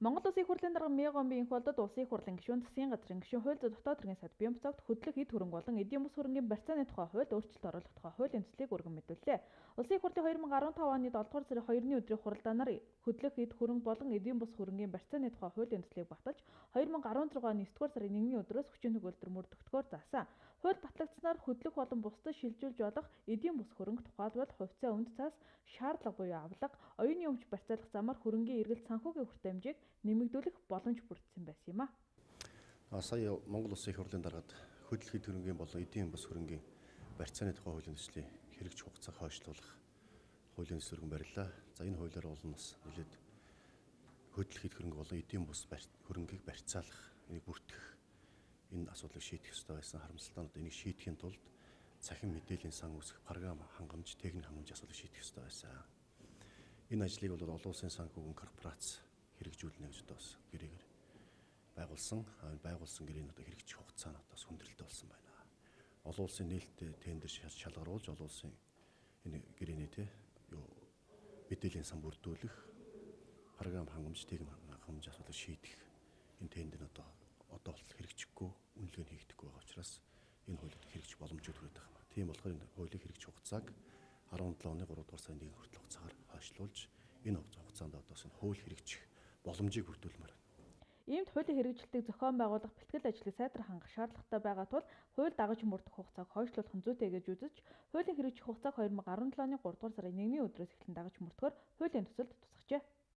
Монгол Улсын их хурлын дарга Мегомби инх болдод Улсын их хурлын гишүүн, засгийн газрын гишүүн, хууль зүйн дотоод хэргийн сайд Бямб цогт хөдлөх эд хөрөнгө болон эдийн бус хөрөнгийн барьцааны тухай хуульд өөрчлөлт оруулах тухай хуулийн төслийг өргөн мэдүүллээ. Улсын их хурлын 2015 оны 7 дугаар сарын 2-ны өдрийн хуралдаанаар хөдлөх эд хөрөнгө болон эдийн бус хөрөнгийн барьцааны тухай хуулийн төслийг баталж 2016 оны 9 дугаар сарын 1-ний өдрөөс хүчин төгөөлдөр мөрдөгдөхөөр заасан. Хууль батлагдсанаар хөдлөх болон бусдад шилжүүлж болох эдийн бус хөрөнгө тухайлбал хувьцаа өмд цаас, шаардлага буюу авлага, оюуны өмч барьцаалах замаар хөрөнгийн эргэлт санхүүгийн хүртээмжийг нэмэгдүүлэх боломж бүрдсэн байсан юм а. Сая Монгол Улсын их хурлын даргад хөдлөх эд хөрөнгийн болон эдийн бус хөрөнгийн барьцааны тухай хуулийн төслийн хэрэгж хугацааг хойшлуулах хуулийн төсөл өргөн бариллаа. За энэ хуулиар бол нас нэлээд хөдлөх эд хөрөнгө болон эдийн бус хөрөнгийг барьцаалах, энийг бүртгэх энэ асуудлыг шийдэх ёстой байсан. Харамсалтай нь энийг шийдэхин тулд цахим мэдээллийн сан үүсгэх програм хангамж, техник хангамж асуудлыг шийдэх ёстой байсан. Энэ ажлыг бол олон улсын санхүүгийн корпорац хэрэгжүүлнэ гэж одоо бас гэрээгээр байгуулсан гэрээний одоо хэрэгжих хугацаа нь одоо хүндрэлтэй болсон байна. Олон улсын нээлттэй тендер шалгаруулж олон улсын энэ гэрээний мэдээллийн сан бүрдүүлэх програм хангамж, техник хангамж асуудлыг шийдэх энэ тендер нь одоо болтол хэрэгжихгүй, үнэлгээ нь хийгдэхгүй байгаа учраас энэ хуулийг хэрэгжих боломжгүй төрөйд байгаа юм. Тийм болохоор энэ хуулийг хэрэгжих хугацааг 17 оны 3 дугаар сарын 1 хүртэл хугацаагаар хойшлуулж энэ хугацаанд одоо энэ хууль хэрэгжих боломжийг бүрдүүлмээр байна. Иймд хуулийн хэрэгжилтийг зохион байгуулах бэлтгэл ажлыг сайдар хангах шаардлагатай байгаа тул хууль дагаж мөрдөх хугацааг хойшлуулах нь зүйтэй гэж үзэж, хуулийн хэрэгжих хугацааг 2017 оны 3 дугаар сарын 1-ний өдрөөс эхлэн дагаж мөрдөхөөр хуулийн төсөлд тусгажээ.